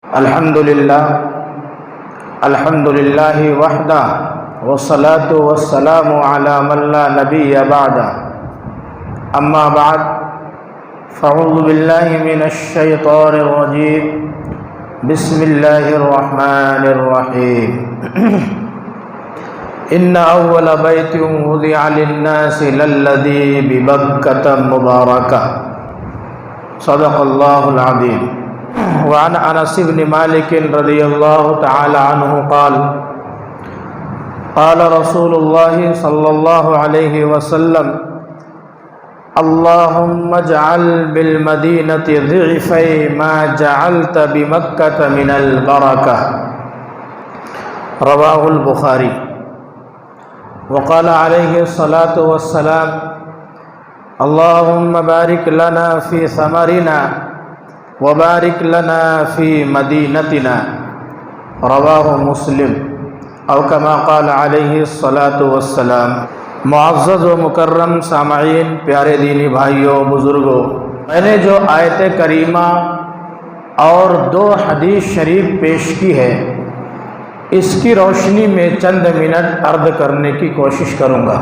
الحمد للہ وحدہ والصلاة والسلام علی من لا نبی بعدہ اما بعد فاعوذ باللہ من الشیطان الرجیم بسم اللہ الرحمن الرحیم ان اول بیت وضع للناس للذی ببکۃ مبارکہ صدق اللہ العظیم وعن انس بن مالک رضی اللہ تعالی عنہ قال قال رسول اللہ صلی اللہ علیہ وسلم اللهم اجعل بالمدینة ضعفی ما جعلت بمکۃ من البرکہ رواہ البخاری وقال علیہ الصلاة والسلام اللهم بارک لنا فی ثمرنا وبارک لنا فی مدینتنا رواہ مسلم او کما قال علیہ الصلاة والسلام۔ معزز و مکرم سامعین، پیارے دینی بھائیوں، بزرگوں، میں نے جو آیت کریمہ اور 2 حدیث شریف پیش کی ہے، اس کی روشنی میں چند منٹ عرض کرنے کی کوشش کروں گا۔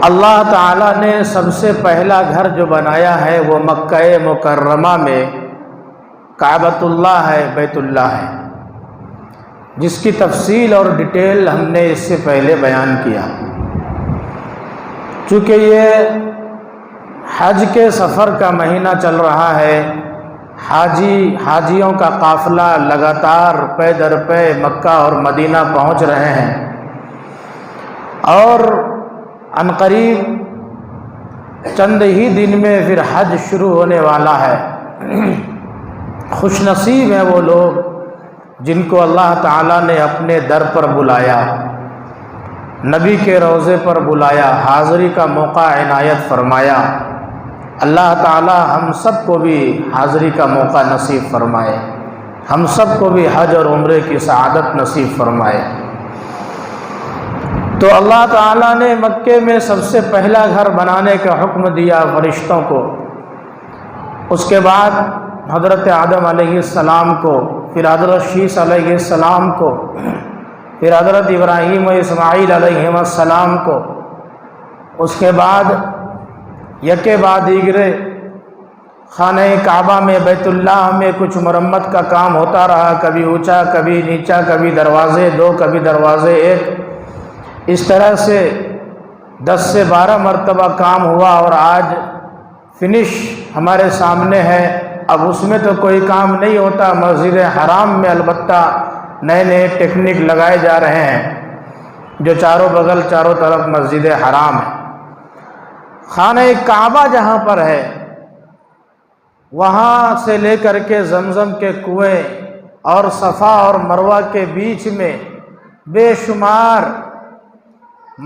اللہ تعالیٰ نے سب سے پہلا گھر جو بنایا ہے وہ مکہ مکرمہ میں کعبۃ اللہ ہے، بیت اللہ ہے، جس کی تفصیل اور ڈیٹیل ہم نے اس سے پہلے بیان کیا۔ چونکہ یہ حج کے سفر کا مہینہ چل رہا ہے، حاجیوں کا قافلہ لگاتار پے در پے مکہ اور مدینہ پہنچ رہے ہیں، اور عنقریب چند ہی دن میں پھر حج شروع ہونے والا ہے۔ خوش نصیب ہیں وہ لوگ جن کو اللہ تعالیٰ نے اپنے در پر بلایا، نبی کے روضے پر بلایا، حاضری کا موقع عنایت فرمایا۔ اللہ تعالیٰ ہم سب کو بھی حاضری کا موقع نصیب فرمائے، ہم سب کو بھی حج اور عمرے کی سعادت نصیب فرمائے۔ تو اللہ تعالیٰ نے مکے میں سب سے پہلا گھر بنانے کا حکم دیا فرشتوں کو، اس کے بعد حضرت آدم علیہ السلام کو، پھر حضرت شیث علیہ السلام کو، پھر حضرت ابراہیم و اسماعیل علیہ السلام کو، اس کے بعد یکے بعد دیگرے خانہ کعبہ میں بیت اللہ میں کچھ مرمت کا کام ہوتا رہا، کبھی اونچا کبھی نیچا، کبھی دروازے 2 کبھی دروازے 1، اس طرح سے 10 سے 12 مرتبہ کام ہوا، اور آج فنش ہمارے سامنے ہے۔ اب اس میں تو کوئی کام نہیں ہوتا، مسجد حرام میں البتہ نئے نئے ٹیکنیک لگائے جا رہے ہیں، جو چاروں بغل چاروں طرف مسجد حرام ہے۔ خانہ کعبہ جہاں پر ہے، وہاں سے لے کر کے زمزم کے کنویں اور صفا اور مروہ کے بیچ میں بے شمار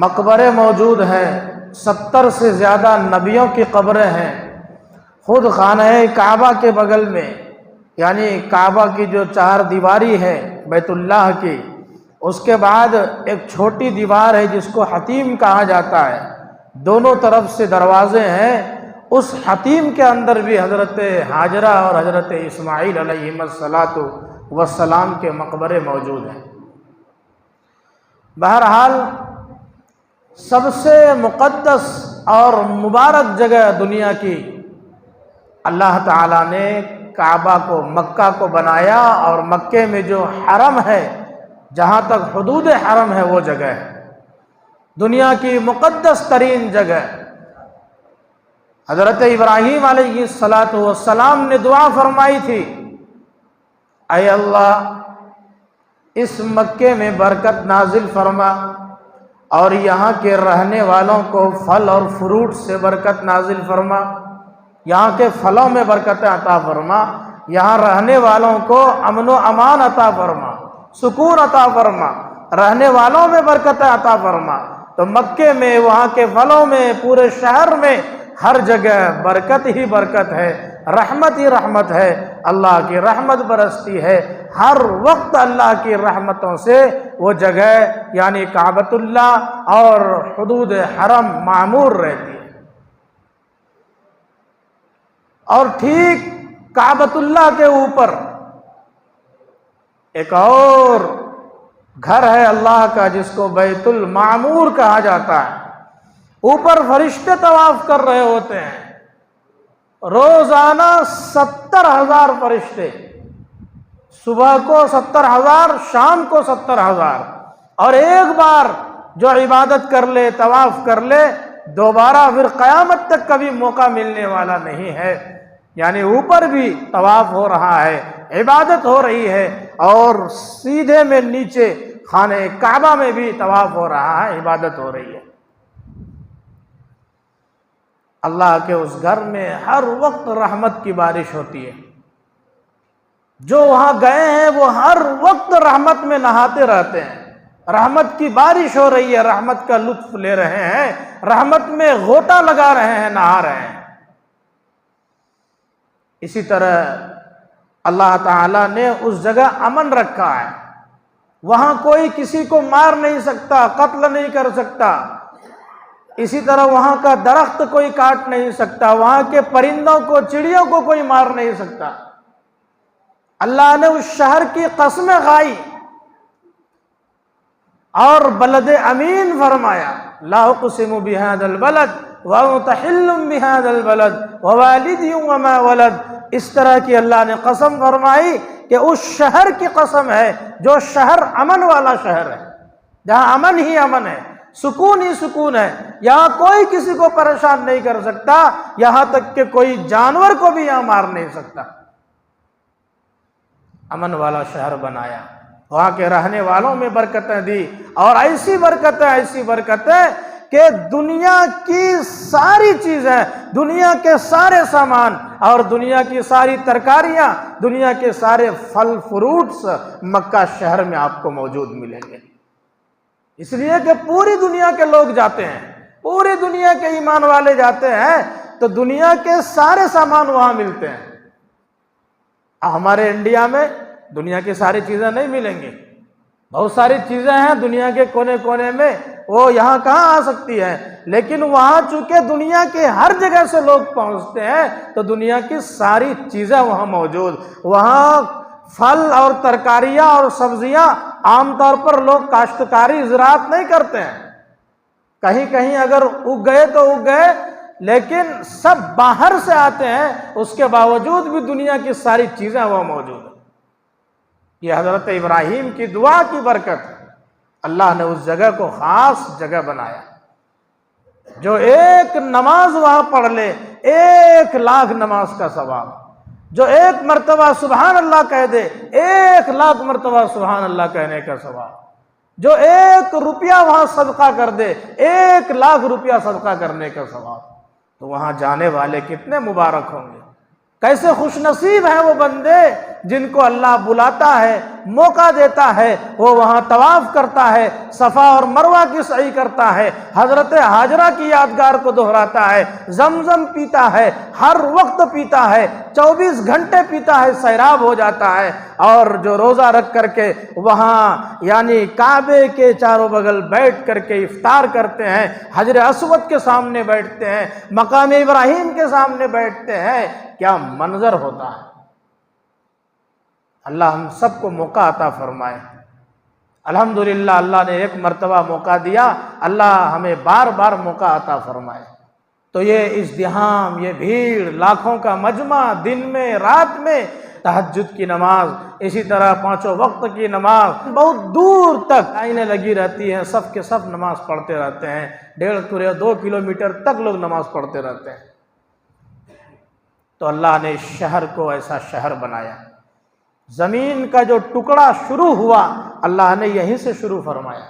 مقبرے موجود ہیں، 70 سے زیادہ نبیوں کی قبریں ہیں۔ خود خانہ کعبہ کے بغل میں، یعنی کعبہ کی جو 4 دیواری ہے بیت اللہ کی، اس کے بعد ایک چھوٹی دیوار ہے جس کو حتیم کہا جاتا ہے، دونوں طرف سے دروازے ہیں۔ اس حتیم کے اندر بھی حضرت ہاجرہ اور حضرت اسماعیل علیہ السلام کے مقبرے موجود ہیں۔ بہرحال سب سے مقدس اور مبارک جگہ دنیا کی اللہ تعالیٰ نے کعبہ کو، مکہ کو بنایا، اور مکے میں جو حرم ہے، جہاں تک حدود حرم ہے وہ جگہ ہے دنیا کی مقدس ترین جگہ۔ حضرت ابراہیم علیہ السلام نے دعا فرمائی تھی، اے اللہ اس مکے میں برکت نازل فرما، اور یہاں کے رہنے والوں کو پھل اور فروٹ سے برکت نازل فرما، یہاں کے پھلوں میں برکت عطا فرما، یہاں رہنے والوں کو امن و امان عطا فرما، سکون عطا فرما، رہنے والوں میں برکت عطا فرما۔ تو مکے میں، وہاں کے پھلوں میں، پورے شہر میں ہر جگہ برکت ہی برکت ہے، رحمت ہی رحمت ہے، اللہ کی رحمت برستی ہے، ہر وقت اللہ کی رحمتوں سے وہ جگہ یعنی کعبۃ اللہ اور حدود حرم معمور رہتی ہے۔ اور ٹھیک کعبۃ اللہ کے اوپر ایک اور گھر ہے اللہ کا جس کو بیت المعمور کہا جاتا ہے، اوپر فرشتے طواف کر رہے ہوتے ہیں، روزانہ 70,000 فرشتے، صبح کو 70,000، شام کو 70,000، اور ایک بار جو عبادت کر لے، طواف کر لے، دوبارہ پھر قیامت تک کبھی موقع ملنے والا نہیں ہے۔ یعنی اوپر بھی طواف ہو رہا ہے، عبادت ہو رہی ہے، اور سیدھے میں نیچے خانہ کعبہ میں بھی طواف ہو رہا ہے، عبادت ہو رہی ہے۔ اللہ کے اس گھر میں ہر وقت رحمت کی بارش ہوتی ہے، جو وہاں گئے ہیں وہ ہر وقت رحمت میں نہاتے رہتے ہیں، رحمت کی بارش ہو رہی ہے، رحمت کا لطف لے رہے ہیں، رحمت میں غوطہ لگا رہے ہیں، نہا رہے ہیں۔ اسی طرح اللہ تعالیٰ نے اس جگہ امن رکھا ہے، وہاں کوئی کسی کو مار نہیں سکتا، قتل نہیں کر سکتا۔ اسی طرح وہاں کا درخت کوئی کاٹ نہیں سکتا، وہاں کے پرندوں کو، چڑیوں کو کوئی مار نہیں سکتا۔ اللہ نے اس شہر کی قسمیں کھائی اور بلد امین فرمایا، لا اقسم بہذا البلد وانت حل بہذا البلد ووالد وما ولد۔ اس طرح کی اللہ نے قسم فرمائی کہ اس شہر کی قسم ہے جو شہر امن والا شہر ہے، جہاں امن ہی امن ہے، سکون ہی سکون ہے، یہاں کوئی کسی کو پریشان نہیں کر سکتا، یہاں تک کہ کوئی جانور کو بھی یہاں مار نہیں سکتا۔ امن والا شہر بنایا، وہاں کے رہنے والوں میں برکتیں دی، اور ایسی برکتیں کہ دنیا کی ساری چیزیں، دنیا کے سارے سامان اور دنیا کی ساری ترکاریاں، دنیا کے سارے پھل فروٹس مکہ شہر میں آپ کو موجود ملیں گے۔ اس لیے کہ پوری دنیا کے لوگ جاتے ہیں، پوری دنیا کے ایمان والے جاتے ہیں، تو دنیا کے سارے سامان وہاں ملتے ہیں۔ ہمارے انڈیا میں دنیا کی ساری چیزیں نہیں ملیں گی، بہت ساری چیزیں ہیں دنیا کے کونے کونے میں، وہ یہاں کہاں آ سکتی ہیں، لیکن وہاں چونکہ دنیا کے ہر جگہ سے لوگ پہنچتے ہیں تو دنیا کی ساری چیزیں وہاں موجود۔ وہاں پھل اور ترکاریاں اور سبزیاں عام طور پر لوگ کاشتکاری زراعت نہیں کرتے ہیں، کہیں کہیں اگر اگ گئے تو اگ گئے، لیکن سب باہر سے آتے ہیں، اس کے باوجود بھی دنیا کی ساری چیزیں وہاں موجود ہیں۔ یہ حضرت ابراہیم کی دعا کی برکت ہے، اللہ نے اس جگہ کو خاص جگہ بنایا۔ جو ایک نماز وہاں پڑھ لے 1,00,000 نماز کا ثواب، جو ایک مرتبہ سبحان اللہ کہہ دے 1,00,000 مرتبہ سبحان اللہ کہنے کا ثواب، جو 1 روپیہ وہاں صدقہ کر دے 1,00,000 روپیہ صدقہ کرنے کا ثواب۔ تو وہاں جانے والے کتنے مبارک ہوں گے، کیسے خوش نصیب ہیں وہ بندے جن کو اللہ بلاتا ہے، موقع دیتا ہے، وہ وہاں طواف کرتا ہے، صفا اور مروہ کی سعی کرتا ہے، حضرت ہاجرہ کی یادگار کو دہراتا ہے، زمزم پیتا ہے، ہر وقت پیتا ہے، 24 گھنٹے پیتا ہے، سیراب ہو جاتا ہے۔ اور جو روزہ رکھ کر کے وہاں یعنی کعبے کے چاروں بغل بیٹھ کر کے افطار کرتے ہیں، حجر اسود کے سامنے بیٹھتے ہیں، مقام ابراہیم کے سامنے بیٹھتے ہیں، کیا منظر ہوتا ہے۔ اللہ ہم سب کو موقع عطا فرمائے۔ الحمدللہ اللہ نے ایک مرتبہ موقع دیا، اللہ ہمیں بار بار موقع عطا فرمائے۔ تو یہ ازدحام، یہ بھیڑ، لاکھوں کا مجمع، دن میں رات میں تہجد کی نماز، اسی طرح 5 وقت کی نماز، بہت دور تک لائنیں لگی رہتی ہیں، صف کے صف نماز پڑھتے رہتے ہیں، 1.5 2 کلومیٹر تک لوگ نماز پڑھتے رہتے ہیں۔ تو اللہ نے اس شہر کو ایسا شہر بنایا، زمین کا جو ٹکڑا شروع ہوا اللہ نے یہیں سے شروع فرمایا،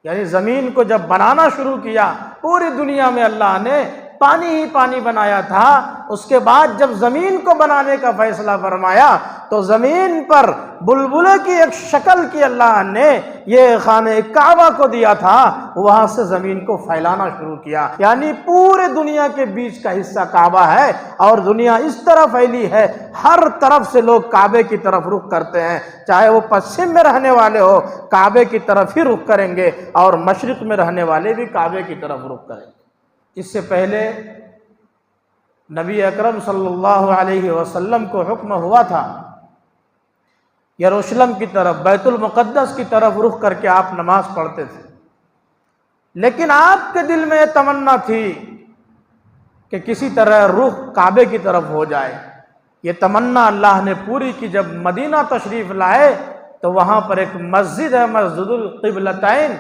یعنی زمین کو جب بنانا شروع کیا، پوری دنیا میں اللہ نے پانی ہی پانی بنایا تھا، اس کے بعد جب زمین کو بنانے کا فیصلہ فرمایا تو زمین پر بلبلے کی ایک شکل کی اللہ نے یہ خانہ کعبہ کو دیا تھا، وہاں سے زمین کو پھیلانا شروع کیا، یعنی پورے دنیا کے بیچ کا حصہ کعبہ ہے، اور دنیا اس طرح پھیلی ہے، ہر طرف سے لوگ کعبے کی طرف رخ کرتے ہیں، چاہے وہ پچھم میں رہنے والے ہو کعبے کی طرف ہی رخ کریں گے، اور مشرق میں رہنے والے بھی کعبے کی طرف رخ کریں گے۔ اس سے پہلے نبی اکرم صلی اللہ علیہ وسلم کو حکم ہوا تھا یروشلم کی طرف، بیت المقدس کی طرف رخ کر کے آپ نماز پڑھتے تھے، لیکن آپ کے دل میں یہ تمنا تھی کہ کسی طرح رخ کعبے کی طرف ہو جائے۔ یہ تمنا اللہ نے پوری کی۔ جب مدینہ تشریف لائے تو وہاں پر ایک مسجد ہے، مسجد القبلتین،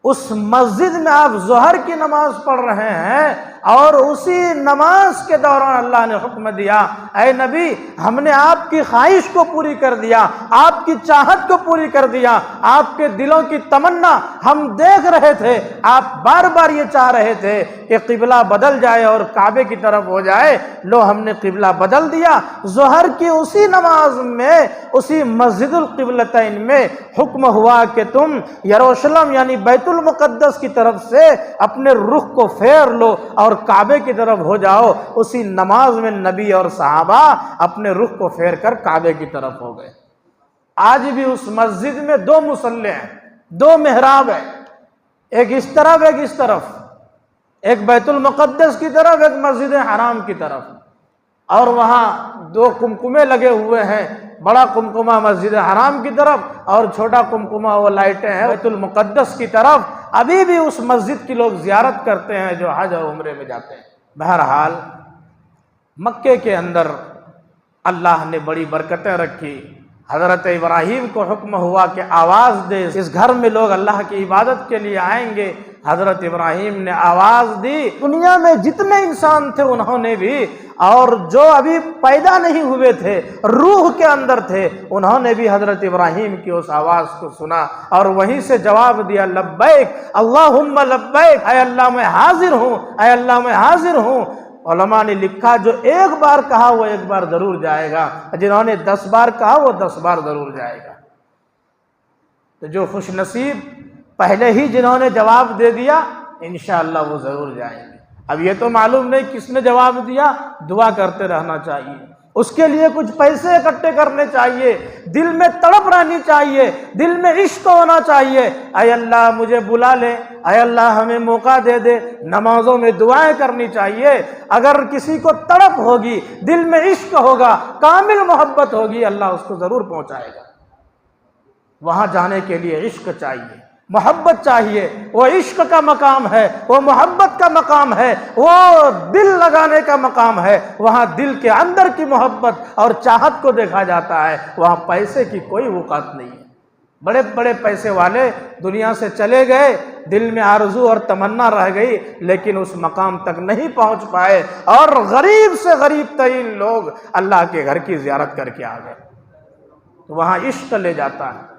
اس مسجد میں آپ ظہر کی نماز پڑھ رہے ہیں، اور اسی نماز کے دوران اللہ نے حکم دیا، اے نبی ہم نے آپ کی خواہش کو پوری کر دیا، آپ کی چاہت کو پوری کر دیا، آپ کے دلوں کی تمنا ہم دیکھ رہے تھے، آپ بار بار یہ چاہ رہے تھے کہ قبلہ بدل جائے اور کعبے کی طرف ہو جائے، لو ہم نے قبلہ بدل دیا۔ ظہر کی اسی نماز میں، اسی مسجد القبلتین میں حکم ہوا کہ تم یروشلم یعنی بیت المقدس کی طرف سے اپنے رخ کو پھیر لو اور کعبے کی طرف ہو جاؤ۔ اسی نماز میں نبی اور صحابہ اپنے رخ کو پھیر کر کعبے کی طرف ہو گئے۔ آج بھی اس مسجد میں دو مصلی ہیں، دو محراب ہیں، ایک اس طرف ایک اس طرف، ایک بیت المقدس کی طرف ایک مسجد حرام کی طرف، اور وہاں دو قمقمے لگے ہوئے ہیں، بڑا قمقمہ مسجد حرام کی طرف اور چھوٹا قمقمہ وہ لائٹیں ہیں بیت المقدس کی طرف۔ ابھی بھی اس مسجد کی لوگ زیارت کرتے ہیں جو حج اور عمرے میں جاتے ہیں۔ بہرحال مکے کے اندر اللہ نے بڑی برکتیں رکھی۔ حضرت ابراہیم کو حکم ہوا کہ آواز دے، اس گھر میں لوگ اللہ کی عبادت کے لیے آئیں گے۔ حضرت ابراہیم نے آواز دی، دنیا میں جتنے انسان تھے انہوں نے بھی، اور جو ابھی پیدا نہیں ہوئے تھے روح کے اندر تھے انہوں نے بھی حضرت ابراہیم کی اس آواز کو سنا اور وہیں سے جواب دیا، لبیک اللہم لبیک، اے اللہ میں حاضر ہوں، اے اللہ میں حاضر ہوں۔ علماء نے لکھا جو ایک بار کہا وہ ایک بار ضرور جائے گا، جنہوں نے 10 بار کہا وہ 10 بار ضرور جائے گا۔ تو جو خوش نصیب پہلے ہی جنہوں نے جواب دے دیا انشاءاللہ وہ ضرور جائیں گے۔ اب یہ تو معلوم نہیں کس نے جواب دیا، دعا کرتے رہنا چاہیے، اس کے لیے کچھ پیسے اکٹھے کرنے چاہیے، دل میں تڑپ رہنی چاہیے، دل میں عشق ہونا چاہیے، اے اللہ مجھے بلا لے، اے اللہ ہمیں موقع دے دے۔ نمازوں میں دعائیں کرنی چاہیے۔ اگر کسی کو تڑپ ہوگی، دل میں عشق ہوگا، کامل محبت ہوگی، اللہ اس کو ضرور پہنچائے گا۔ وہاں جانے کے لیے عشق چاہیے، محبت چاہیے، وہ عشق کا مقام ہے، وہ محبت کا مقام ہے، وہ دل لگانے کا مقام ہے۔ وہاں دل کے اندر کی محبت اور چاہت کو دیکھا جاتا ہے، وہاں پیسے کی کوئی اوقات نہیں ہے۔ بڑے بڑے پیسے والے دنیا سے چلے گئے، دل میں آرزو اور تمنا رہ گئی، لیکن اس مقام تک نہیں پہنچ پائے، اور غریب سے غریب ترین لوگ اللہ کے گھر کی زیارت کر کے آ گئے۔ تو وہاں عشق لے جاتا ہے،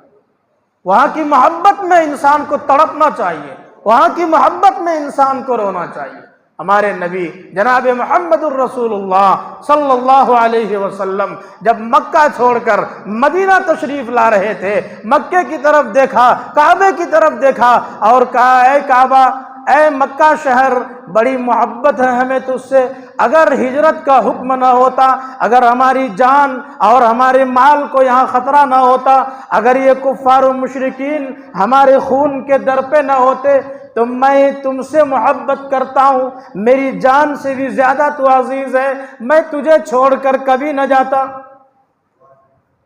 وہاں کی محبت میں انسان کو تڑپنا چاہیے، وہاں کی محبت میں انسان کو رونا چاہیے۔ ہمارے نبی جناب محمد الرسول اللہ صلی اللہ علیہ وسلم جب مکہ چھوڑ کر مدینہ تشریف لا رہے تھے، مکے کی طرف دیکھا، کعبے کی طرف دیکھا اور کہا، اے کعبہ، اے مکہ شہر، بڑی محبت ہے ہمیں تجھ سے، اگر ہجرت کا حکم نہ ہوتا، اگر ہماری جان اور ہمارے مال کو یہاں خطرہ نہ ہوتا، اگر یہ کفار و مشرکین ہمارے خون کے در پہ نہ ہوتے، تو میں تم سے محبت کرتا ہوں، میری جان سے بھی زیادہ تو عزیز ہے، میں تجھے چھوڑ کر کبھی نہ جاتا۔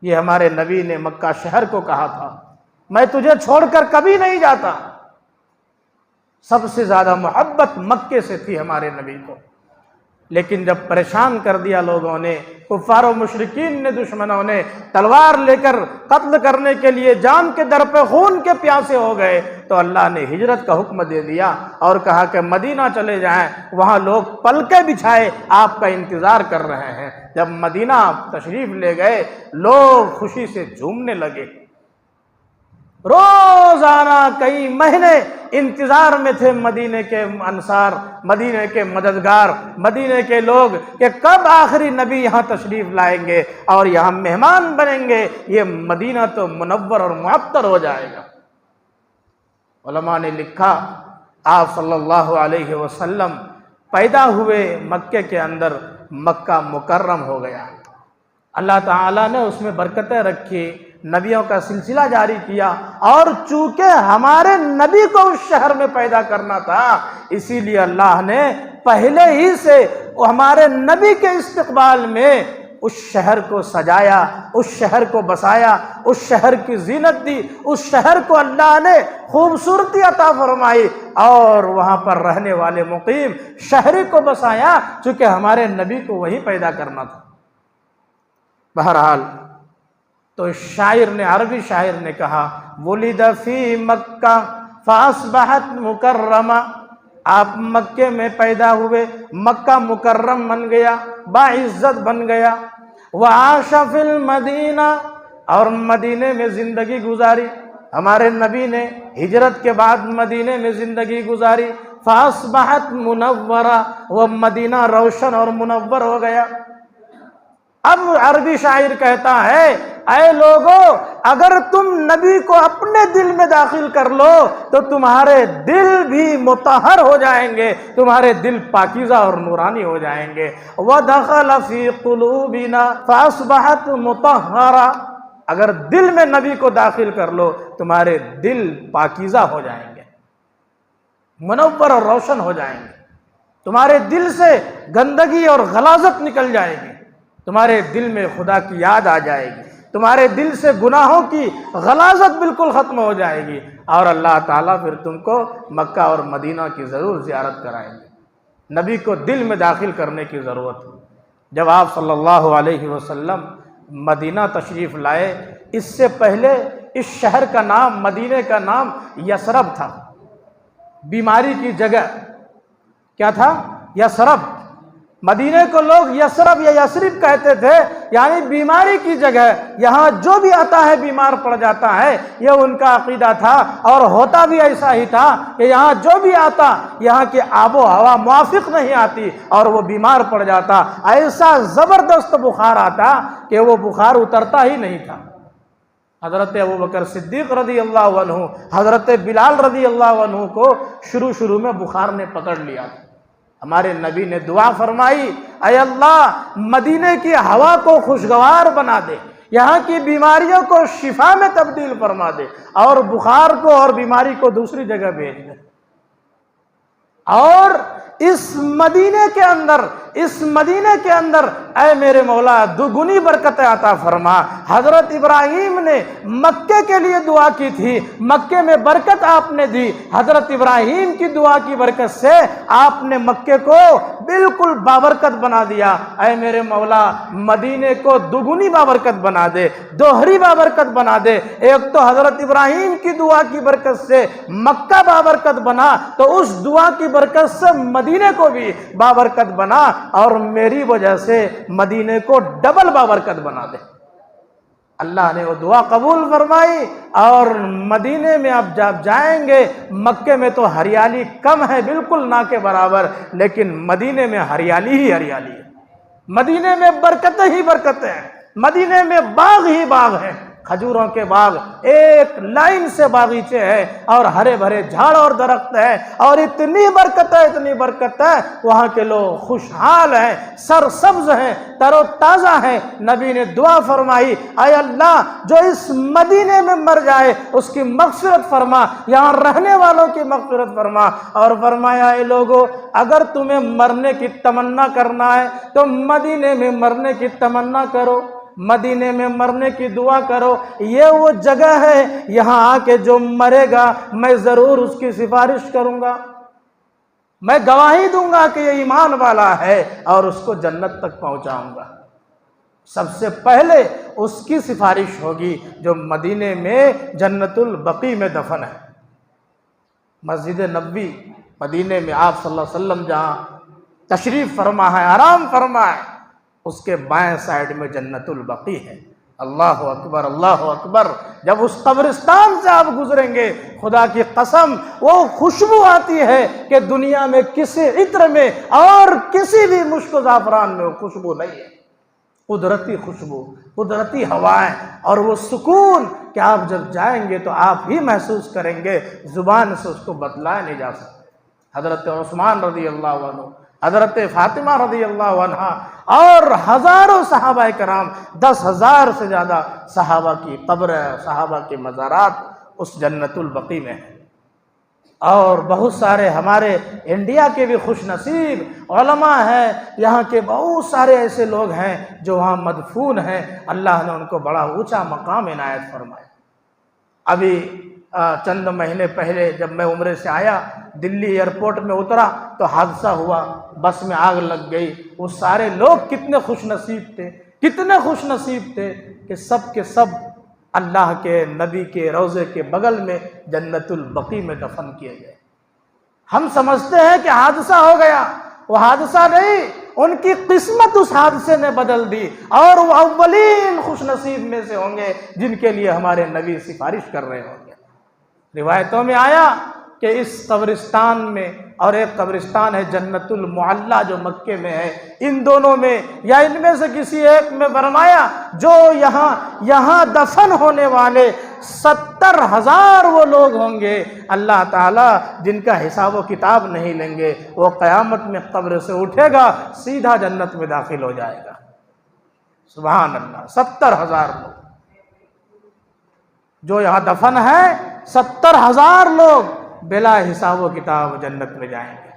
یہ ہمارے نبی نے مکہ شہر کو کہا تھا، میں تجھے چھوڑ کر کبھی نہیں جاتا۔ سب سے زیادہ محبت مکے سے تھی ہمارے نبی کو، لیکن جب پریشان کر دیا لوگوں نے، کفار و مشرکین نے، دشمنوں نے تلوار لے کر قتل کرنے کے لیے جان کے در پہ خون کے پیاسے ہو گئے، تو اللہ نے ہجرت کا حکم دے دیا اور کہا کہ مدینہ چلے جائیں، وہاں لوگ پلکیں بچھائے آپ کا انتظار کر رہے ہیں۔ جب مدینہ تشریف لے گئے، لوگ خوشی سے جھومنے لگے، روزانہ کئی مہینے انتظار میں تھے مدینے کے انصار، مدینے کے مددگار، مدینے کے لوگ کہ کب آخری نبی یہاں تشریف لائیں گے اور یہاں مہمان بنیں گے، یہ مدینہ تو منور اور معطر ہو جائے گا۔ علماء نے لکھا آپ صلی اللہ علیہ وسلم پیدا ہوئے مکے کے اندر، مکہ مکرم ہو گیا، اللہ تعالیٰ نے اس میں برکتیں رکھی، نبیوں کا سلسلہ جاری کیا، اور چونکہ ہمارے نبی کو اس شہر میں پیدا کرنا تھا، اسی لیے اللہ نے پہلے ہی سے ہمارے نبی کے استقبال میں اس شہر کو سجایا، اس شہر کو بسایا، اس شہر کی زینت دی، اس شہر کو اللہ نے خوبصورتی عطا فرمائی اور وہاں پر رہنے والے مقیم شہری کو بسایا، چونکہ ہمارے نبی کو وہی پیدا کرنا تھا۔ بہرحال تو شاعر نے، عربی شاعر نے کہا ولد فی مکہ فاصبحت مکرمہ، آپ مکے میں پیدا ہوئے، مکہ مکرم بن گیا، باعزت بن گیا۔ وعاش فی المدینہ، اور مدینے میں زندگی گزاری، ہمارے نبی نے ہجرت کے بعد مدینے میں زندگی گزاری۔ فاصبحت منورہ، وہ مدینہ روشن اور منور ہو گیا۔ اب عربی شاعر کہتا ہے اے لوگو، اگر تم نبی کو اپنے دل میں داخل کر لو تو تمہارے دل بھی مطہر ہو جائیں گے، تمہارے دل پاکیزہ اور نورانی ہو جائیں گے۔ وَدَخَلَ فِي قُلُوبِنَا فَأَصْبَحَتْ مُطَهَّرًا، اگر دل میں نبی کو داخل کر لو تمہارے دل پاکیزہ ہو جائیں گے، منور اور روشن ہو جائیں گے، تمہارے دل سے گندگی اور غلاظت نکل جائے گی، تمہارے دل میں خدا کی یاد آ جائے گی، تمہارے دل سے گناہوں کی غلاظت بالکل ختم ہو جائے گی، اور اللہ تعالیٰ پھر تم کو مکہ اور مدینہ کی ضرور زیارت کرائیں گے۔ نبی کو دل میں داخل کرنے کی ضرورت ہے۔ جب آپ صلی اللہ علیہ وسلم مدینہ تشریف لائے، اس سے پہلے اس شہر کا نام، مدینہ کا نام یثرب تھا، بیماری کی جگہ۔ کیا تھا؟ یثرب۔ مدینہ کو لوگ یثرب یا یثرب کہتے تھے، یعنی بیماری کی جگہ، یہاں جو بھی آتا ہے بیمار پڑ جاتا ہے، یہ ان کا عقیدہ تھا، اور ہوتا بھی ایسا ہی تھا کہ یہاں جو بھی آتا، یہاں کی آب و ہوا موافق نہیں آتی اور وہ بیمار پڑ جاتا، ایسا زبردست بخار آتا کہ وہ بخار اترتا ہی نہیں تھا۔ حضرت ابوبکر صدیق رضی اللہ عنہ، حضرت بلال رضی اللہ عنہ کو شروع میں بخار نے پکڑ لیا تھا۔ ہمارے نبی نے دعا فرمائی اے اللہ مدینے کی ہوا کو خوشگوار بنا دے، یہاں کی بیماریوں کو شفا میں تبدیل فرما دے، اور بخار کو اور بیماری کو دوسری جگہ بھیج دے۔ اور اس مدینے کے اندر اے میرے مولا دگنی برکت عطا فرما۔ حضرت ابراہیم نے مکے کے لیے دعا کی تھی، مکے میں برکت آپ نے دی، حضرت ابراہیم کی دعا کی برکت سے آپ نے مکے کو بالکل بابرکت بنا دیا۔ اے میرے مولا مدینے کو دگنی بابرکت بنا دے، دوہری بابرکت بنا دے۔ ایک تو حضرت ابراہیم کی دعا کی برکت سے مکہ بابرکت بنا، تو اس دعا کی برکت سے مدینے کو بھی بابرکت بنا، اور میری وجہ سے مدینے کو ڈبل بابرکت بنا دے۔ اللہ نے وہ دعا قبول فرمائی، اور مدینے میں اب جب جائیں گے، مکے میں تو ہریالی کم ہے، بالکل نہ کے برابر، لیکن مدینے میں ہریالی ہی ہریالی ہے، مدینے میں برکتیں ہی برکتیں ہیں، مدینے میں باغ ہی باغ ہیں، کھجوروں کے باغ، ایک لائن سے باغیچے ہیں، اور ہرے بھرے جھاڑ اور درخت ہیں، اور اتنی برکت ہے، وہاں کے لوگ خوشحال ہیں، سرسبز ہیں، تر و تازہ ہیں۔ نبی نے دعا فرمائی اے اللہ جو اس مدینے میں مر جائے اس کی مغفرت فرما، یہاں رہنے والوں کی مغفرت فرما۔ اور فرمایا اے لوگو اگر تمہیں مرنے کی تمنا کرنا ہے تو مدینے میں مرنے کی تمنا کرو، مدینے میں مرنے کی دعا کرو، یہ وہ جگہ ہے یہاں آ کے جو مرے گا میں ضرور اس کی سفارش کروں گا، میں گواہی دوں گا کہ یہ ایمان والا ہے، اور اس کو جنت تک پہنچاؤں گا۔ سب سے پہلے اس کی سفارش ہوگی جو مدینے میں جنت البقیع میں دفن ہے۔ مسجد نبوی مدینے میں آپ صلی اللہ علیہ وسلم جہاں تشریف فرما ہے، آرام فرما ہے، اس کے بائیں سائیڈ میں جنت البقیع ہے۔ اللہ اکبر، اللہ اکبر۔ جب اس قبرستان سے آپ گزریں گے، خدا کی قسم وہ خوشبو آتی ہے کہ دنیا میں کسی عطر میں اور کسی بھی مشک و زعفران میں وہ خوشبو نہیں ہے۔ قدرتی خوشبو، قدرتی ہوائیں، اور وہ سکون کہ آپ جب جائیں گے تو آپ ہی محسوس کریں گے، زبان سے اس کو بتلایا نہیں جا سکتا۔ حضرت عثمان رضی اللہ عنہ، حضرت فاطمہ رضی اللہ عنہ، اور ہزاروں صحابہ کرام، 10,000 سے زیادہ صحابہ کی قبر، صحابہ کے مزارات اس جنت البقیع میں ہیں۔ اور بہت سارے ہمارے انڈیا کے بھی خوش نصیب علماء ہیں، یہاں کے بہت سارے ایسے لوگ ہیں جو وہاں مدفون ہیں، اللہ نے ان کو بڑا اونچا مقام عنایت فرمایا۔ ابھی چند مہینے پہلے جب میں عمرے سے آیا، دلی ایئرپورٹ میں اترا تو حادثہ ہوا، بس میں آگ لگ گئی۔ وہ سارے لوگ کتنے خوش نصیب تھے، کتنے خوش نصیب تھے کہ سب کے سب اللہ کے نبی کے روضے کے بغل میں جنت البقیع میں دفن کیے گئے۔ ہم سمجھتے ہیں کہ حادثہ ہو گیا، وہ حادثہ نہیں، ان کی قسمت اس حادثے نے بدل دی، اور وہ اولین خوش نصیب میں سے ہوں گے جن کے لیے ہمارے نبی سفارش کر رہے ہوں گے۔ روایتوں میں آیا کہ اس قبرستان میں، اور ایک قبرستان ہے جنت المعلیٰ جو مکے میں ہے، ان دونوں میں یا ان میں سے کسی ایک میں فرمایا جو یہاں دفن ہونے والے 70,000 وہ لوگ ہوں گے اللہ تعالیٰ جن کا حساب و کتاب نہیں لیں گے، وہ قیامت میں قبر سے اٹھے گا، سیدھا جنت میں داخل ہو جائے گا۔ سبحان اللہ، 70,000 لوگ جو یہاں دفن ہے، 70,000 لوگ بلا حساب و کتاب جنت میں جائیں گے۔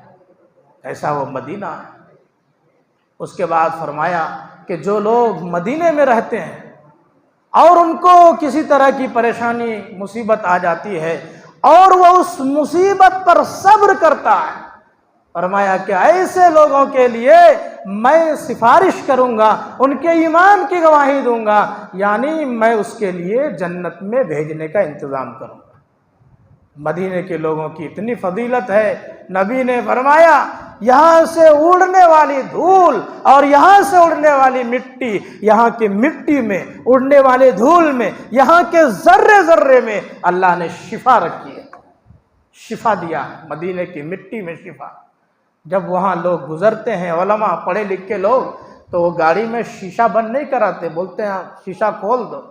ایسا وہ مدینہ ہے۔ اس کے بعد فرمایا کہ جو لوگ مدینے میں رہتے ہیں اور ان کو کسی طرح کی پریشانی مصیبت آ جاتی ہے اور وہ اس مصیبت پر صبر کرتا ہے، فرمایا کہ ایسے لوگوں کے لیے میں سفارش کروں گا، ان کے ایمان کی گواہی دوں گا، یعنی میں اس کے لیے جنت میں بھیجنے کا انتظام کروں گا۔ مدینے کے لوگوں کی اتنی فضیلت ہے، نبی نے فرمایا یہاں سے اڑنے والی دھول اور یہاں سے اڑنے والی مٹی، یہاں کی مٹی میں اڑنے والے دھول میں، یہاں کے ذرے ذرے میں اللہ نے شفا رکھی ہے، شفا دیا ہے، مدینے کی مٹی میں شفا۔ جب وہاں لوگ گزرتے ہیں، علماء پڑھے لکھے لوگ، تو وہ گاڑی میں شیشہ بند نہیں کراتے، بولتے ہیں شیشہ کھول دو،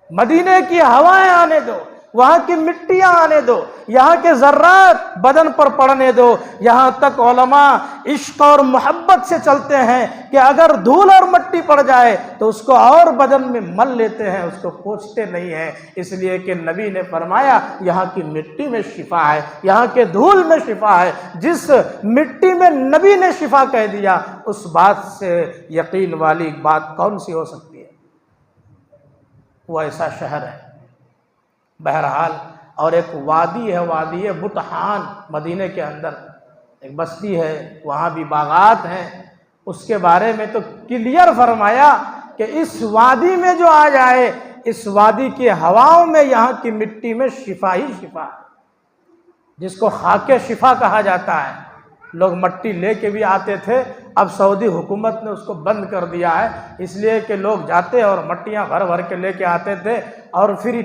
مدینے کی ہوائیں آنے دو، وہاں کی مٹیاں آنے دو، یہاں کے ذرات بدن پر پڑنے دو۔ یہاں تک علماء عشق اور محبت سے چلتے ہیں کہ اگر دھول اور مٹی پڑ جائے تو اس کو اور بدن میں مل لیتے ہیں، اس کو پوچھتے نہیں ہیں، اس لیے کہ نبی نے فرمایا یہاں کی مٹی میں شفا ہے، یہاں کے دھول میں شفا ہے۔ جس مٹی میں نبی نے شفا کہہ دیا، اس بات سے یقین والی بات کون سی ہو سکتی ہے؟ وہ ایسا شہر ہے۔ بہرحال، اور ایک وادی ہے، وادی بطحان، مدینے کے اندر ایک بستی ہے، وہاں بھی باغات ہیں۔ اس کے بارے میں تو کلیئر فرمایا کہ اس وادی میں جو آ جائے، اس وادی کی ہواؤں میں، یہاں کی مٹی میں شفا ہی شفا ہے، جس کو خاک شفا کہا جاتا ہے۔ لوگ مٹی لے کے بھی آتے تھے، اب سعودی حکومت نے اس کو بند کر دیا ہے، اس لیے کہ لوگ جاتے اور مٹیاں بھر بھر کے لے کے آتے تھے، اور پھر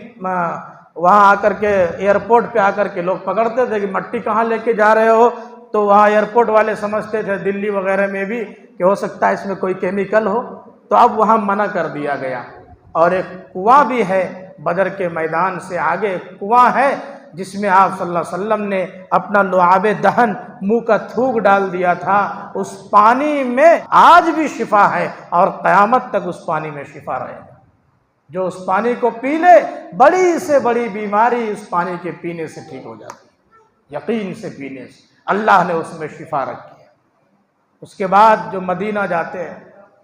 وہاں آ کر کے ایئرپورٹ پہ آ کر کے لوگ پکڑتے تھے کہ مٹی کہاں لے کے جا رہے ہو، تو وہاں ایئرپورٹ والے سمجھتے تھے دلی وغیرہ میں بھی کہ ہو سکتا ہے اس میں کوئی کیمیکل ہو، تو اب وہاں منع کر دیا گیا۔ اور ایک کنواں بھی ہے، بدر کے میدان سے آگے ایک کنواں ہے جس میں آپ صلی اللہ علیہ وسلم نے اپنا لعاب دہن، منہ کا تھوک ڈال دیا تھا۔ اس پانی میں آج بھی شفا ہے اور قیامت تک اس پانی میں شفا رہے گا۔ جو اس پانی کو پی لے، بڑی سے بڑی بیماری اس پانی کے پینے سے ٹھیک ہو جاتی ہے، یقین سے پینے سے، اللہ نے اس میں شفا رکھی ہے۔ اس کے بعد جو مدینہ جاتے ہیں،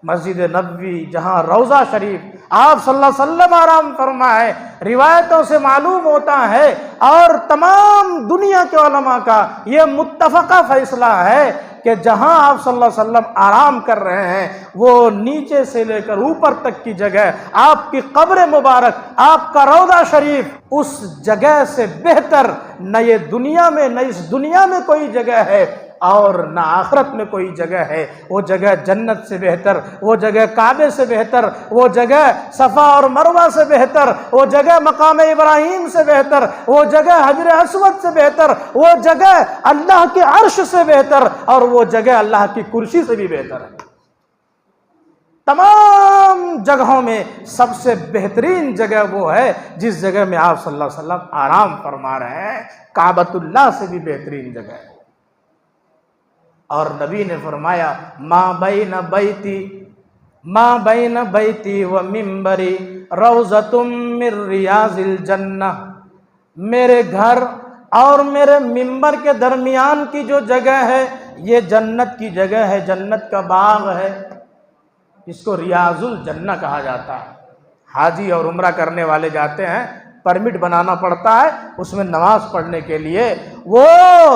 مسجد نبوی جہاں روضہ شریف آپ صلی اللہ علیہ وسلم آرام فرما ہے، روایتوں سے معلوم ہوتا ہے اور تمام دنیا کے علماء کا یہ متفقہ فیصلہ ہے کہ جہاں آپ صلی اللہ علیہ وسلم آرام کر رہے ہیں، وہ نیچے سے لے کر اوپر تک کی جگہ، آپ کی قبر مبارک، آپ کا روضہ شریف، اس جگہ سے بہتر نہ یہ دنیا میں، نہ اس دنیا میں کوئی جگہ ہے اور نہ آخرت میں کوئی جگہ ہے۔ وہ جگہ جنت سے بہتر، وہ جگہ کعبے سے بہتر، وہ جگہ صفا اور مروہ سے بہتر، وہ جگہ مقام ابراہیم سے بہتر، وہ جگہ حجر اسود سے بہتر، وہ جگہ اللہ کے عرش سے بہتر، اور وہ جگہ اللہ کی کرسی سے بھی بہتر ہے۔ تمام جگہوں میں سب سے بہترین جگہ وہ ہے جس جگہ میں آپ صلی اللہ علیہ وسلم آرام فرما رہے ہیں، کعبۃ اللہ سے بھی بہترین جگہ ہے۔ اور نبی نے فرمایا ما بین بیتی و منبری روضۃ من ریاض الجنہ، میرے گھر اور میرے منبر کے درمیان کی جو جگہ ہے یہ جنت کی جگہ ہے، جنت کا باغ ہے، جس کو ریاض الجنہ کہا جاتا ہے۔ حاجی اور عمرہ کرنے والے جاتے ہیں، پرمٹ بنانا پڑتا ہے اس میں نماز پڑھنے کے لیے۔ وہ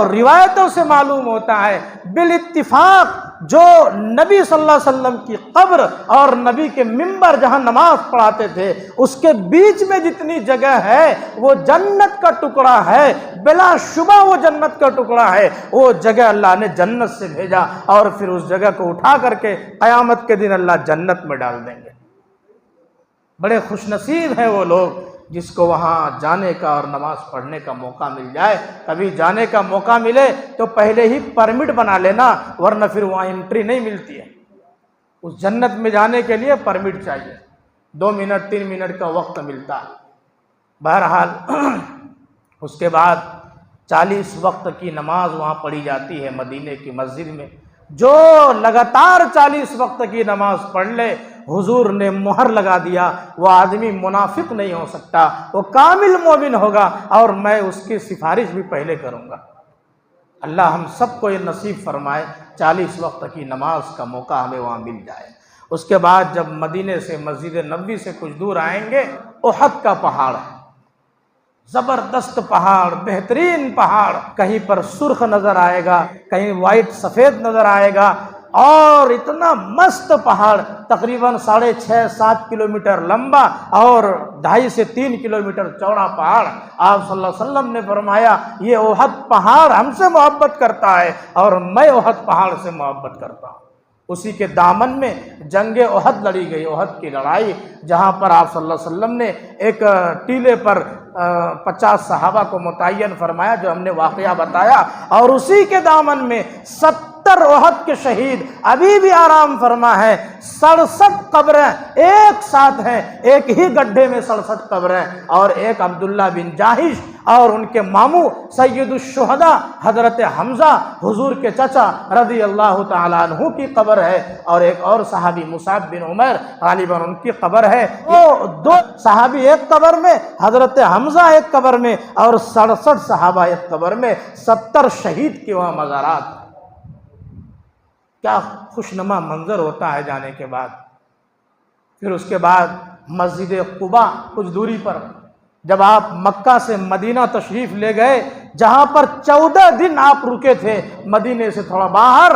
روایتوں سے معلوم ہوتا ہے بالاتفاق جو نبی صلی اللہ علیہ وسلم کی قبر اور نبی کے منبر جہاں نماز پڑھاتے تھے اس کے بیچ میں جتنی جگہ ہے وہ جنت کا ٹکڑا ہے، بلا شبہ وہ جنت کا ٹکڑا ہے۔ وہ جگہ اللہ نے جنت سے بھیجا اور پھر اس جگہ کو اٹھا کر کے قیامت کے دن اللہ جنت میں ڈال دیں گے۔ بڑے خوش نصیب ہیں وہ لوگ جس کو وہاں جانے کا اور نماز پڑھنے کا موقع مل جائے۔ کبھی جانے کا موقع ملے تو پہلے ہی پرمٹ بنا لینا، ورنہ پھر وہاں انٹری نہیں ملتی ہے۔ اس جنت میں جانے کے لیے پرمٹ چاہیے، 2 منٹ 3 منٹ کا وقت ملتا ہے۔ بہرحال اس کے بعد 40 وقت کی نماز وہاں پڑھی جاتی ہے مدینے کی مسجد میں۔ جو لگاتار 40 وقت کی نماز پڑھ لے حضور نے مہر لگا دیا، وہ آدمی منافق نہیں ہو سکتا، وہ کامل مومن ہوگا، اور میں اس کی سفارش بھی پہلے کروں گا۔ اللہ ہم سب کو یہ نصیب فرمائے 40 وقت کی نماز کا موقع ہمیں وہاں مل جائے۔ اس کے بعد جب مدینے سے مسجد نبوی سے کچھ دور آئیں گے، احد کا پہاڑ ہے، زبردست پہاڑ، بہترین پہاڑ، کہیں پر سرخ نظر آئے گا، کہیں وائٹ سفید نظر آئے گا، اور اتنا مست پہاڑ تقریباً 6.5-7 کلومیٹر لمبا اور 2.5 سے 3 کلومیٹر چوڑا پہاڑ۔ آپ صلی اللہ علیہ وسلم نے فرمایا یہ احد پہاڑ ہم سے محبت کرتا ہے اور میں احد پہاڑ سے محبت کرتا ہوں۔ اسی کے دامن میں جنگ احد لڑی گئی، احد کی لڑائی، جہاں پر آپ صلی اللہ علیہ وسلم نے ایک ٹیلے پر 50 صحابہ کو متعین فرمایا جو ہم نے واقعہ بتایا، اور اسی کے دامن میں 70 احد کے شہید ابھی بھی آرام فرما ہے۔ 67 قبریں ایک ساتھ ہیں، ایک ہی گڈھے میں 67 قبریں، اور ایک عبداللہ بن جاحش اور ان کے ماموں سید الشہداء حضرت حمزہ حضور کے چچا رضی اللہ تعالیٰ عنہ کی قبر ہے، اور ایک اور صحابی مصعب بن عمیر غالباً ان کی قبر ہے۔ وہ 2 صحابی ایک قبر میں، حضرت حمزہ ایک قبر میں، اور 67 صحابہ ایک قبر میں، 70 شہید کے وہاں مزارات۔ کیا خوشنما منظر ہوتا ہے جانے کے بعد۔ پھر اس کے بعد مسجد قباء کچھ دوری پر، جب آپ مکہ سے مدینہ تشریف لے گئے، جہاں پر 14 دن آپ رکے تھے مدینے سے تھوڑا باہر،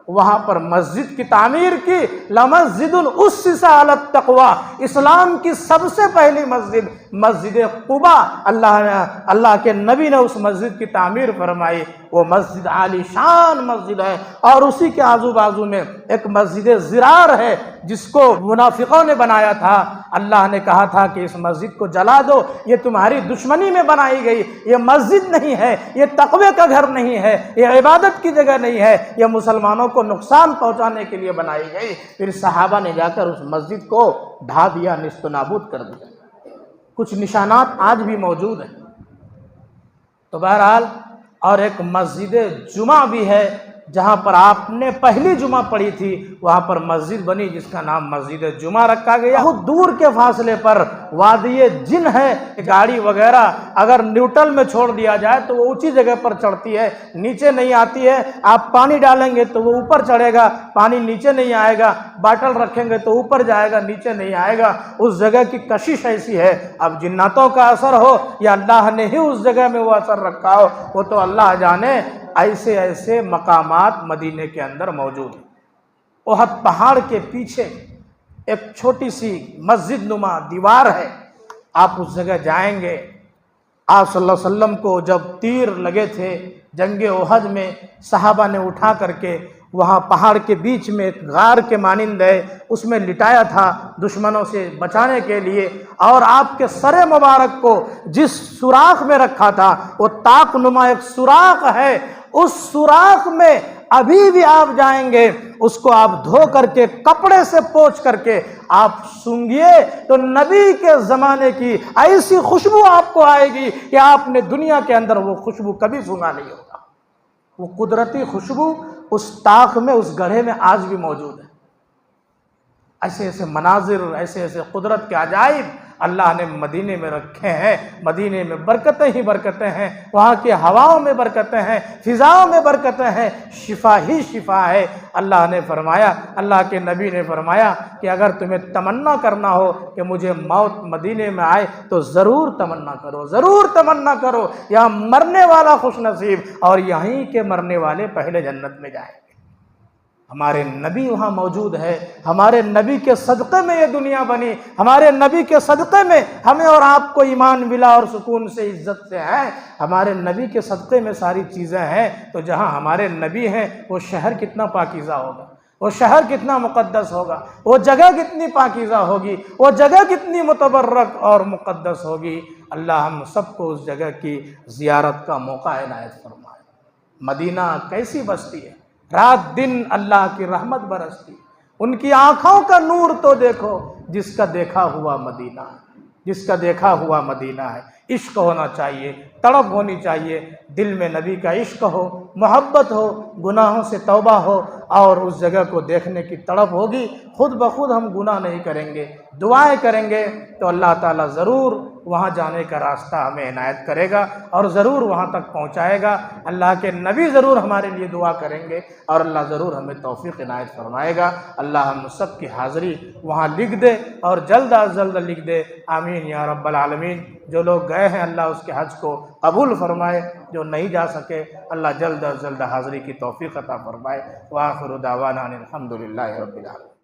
وہاں پر مسجد کی تعمیر کی۔ لمسجد اسس علی التقوی، اسلام کی سب سے پہلی مسجد مسجد قباء، اللہ کے نبی نے اس مسجد کی تعمیر فرمائی۔ وہ مسجد عالی شان مسجد ہے، اور اسی کے آزو بازو میں ایک مسجد زرار ہے جس کو منافقوں نے بنایا تھا۔ اللہ نے کہا تھا کہ اس مسجد کو جلا دو، یہ تمہاری دشمنی میں بنائی گئی، یہ مسجد نہیں ہے، یہ تقوی کا گھر نہیں ہے، یہ عبادت کی جگہ نہیں ہے، یہ مسلمانوں کو نقصان پہنچانے کے لیے بنائی گئی۔ پھر صحابہ نے جا کر اس مسجد کو ڈھا دیا، نیست و نابود کر دیا۔ کچھ نشانات آج بھی موجود ہیں۔ تو بہرحال، اور ایک مسجد جمعہ بھی ہے جہاں پر آپ نے پہلی جمعہ پڑھی تھی، وہاں پر مسجد بنی جس کا نام مسجد جمعہ رکھا گیا۔ بہت دور کے فاصلے پر وادی جن ہے، گاڑی وغیرہ اگر نیوٹرل میں چھوڑ دیا جائے تو وہ اونچی جگہ پر چڑھتی ہے، نیچے نہیں آتی ہے۔ آپ پانی ڈالیں گے تو وہ اوپر چڑھے گا، پانی نیچے نہیں آئے گا، باٹل رکھیں گے تو اوپر جائے گا، نیچے نہیں آئے گا۔ اس جگہ کی کشش ایسی ہے، اب جناتوں کا اثر ہو یا اللہ نے ہی اس جگہ میں وہ اثر رکھا ہو، وہ تو اللہ جانے۔ ایسے ایسے مقامات مدینے کے اندر موجود ہیں۔ احد پہاڑ کے پیچھے ایک چھوٹی سی مسجد نما دیوار ہے، آپ اس جگہ جائیں گے۔ آپ صلی اللہ علیہ وسلم کو جب تیر لگے تھے جنگ احد میں، صحابہ نے اٹھا کر کے وہاں پہاڑ کے بیچ میں ایک غار کے مانند ہے، اس میں لٹایا تھا دشمنوں سے بچانے کے لیے، اور آپ کے سر مبارک کو جس سوراخ میں رکھا تھا وہ طاق نما ایک سوراخ ہے، اس سوراخ میں ابھی بھی آپ جائیں گے، اس کو آپ دھو کر کے کپڑے سے پوچھ کر کے آپ سونگھیے تو نبی کے زمانے کی ایسی خوشبو آپ کو آئے گی کہ آپ نے دنیا کے اندر وہ خوشبو کبھی سونگھا نہیں ہوگا۔ وہ قدرتی خوشبو اس طاق میں، اس گڑھے میں آج بھی موجود ہے۔ ایسے ایسے مناظر، ایسے ایسے قدرت کے عجائب اللہ نے مدینے میں رکھے ہیں۔ مدینے میں برکتیں ہی برکتیں ہیں، وہاں کی ہواؤں میں برکتیں ہیں، فضاؤں میں برکتیں ہیں، شفا ہی شفا ہے۔ اللہ نے فرمایا، اللہ کے نبی نے فرمایا کہ اگر تمہیں تمنا کرنا ہو کہ مجھے موت مدینے میں آئے تو ضرور تمنا کرو، ضرور تمنا کرو، یہاں مرنے والا خوش نصیب اور یہیں کے مرنے والے پہلے جنت میں جائیں گے۔ ہمارے نبی وہاں موجود ہے، ہمارے نبی کے صدقے میں یہ دنیا بنی، ہمارے نبی کے صدقے میں ہمیں اور آپ کو ایمان ملا اور سکون سے عزت سے ہے۔ ہمارے نبی کے صدقے میں ساری چیزیں ہیں، تو جہاں ہمارے نبی ہیں وہ شہر کتنا پاکیزہ ہوگا، وہ شہر کتنا مقدس ہوگا، وہ جگہ کتنی پاکیزہ ہوگی، وہ جگہ کتنی متبرک اور مقدس ہوگی۔ اللہ ہم سب کو اس جگہ کی زیارت کا موقع عنایت فرمائے۔ مدینہ کیسی بستی ہے، رات دن اللہ کی رحمت برستی، ان کی آنکھوں کا نور تو دیکھو جس کا دیکھا ہوا مدینہ ہے، جس کا دیکھا ہوا مدینہ ہے۔ عشق ہونا چاہیے، تڑپ ہونی چاہیے، دل میں نبی کا عشق ہو، محبت ہو، گناہوں سے توبہ ہو اور اس جگہ کو دیکھنے کی تڑپ ہوگی، خود بخود ہم گناہ نہیں کریں گے، دعائیں کریں گے تو اللہ تعالیٰ ضرور وہاں جانے کا راستہ ہمیں عنایت کرے گا اور ضرور وہاں تک پہنچائے گا۔ اللہ کے نبی ضرور ہمارے لیے دعا کریں گے اور اللہ ضرور ہمیں توفیق عنایت فرمائے گا۔ اللہ ہم سب کی حاضری وہاں لکھ دے اور جلد از جلد لکھ دے، آمین یا رب العالمین۔ جو لوگ گئے ہیں اللہ اس کے حج کو قبول فرمائے، جو نہیں جا سکے اللہ جلد از جلد حاضری کی توفیق عطا فرمائے۔ وآخر دعوانا ان الحمد للہ رب العالمین۔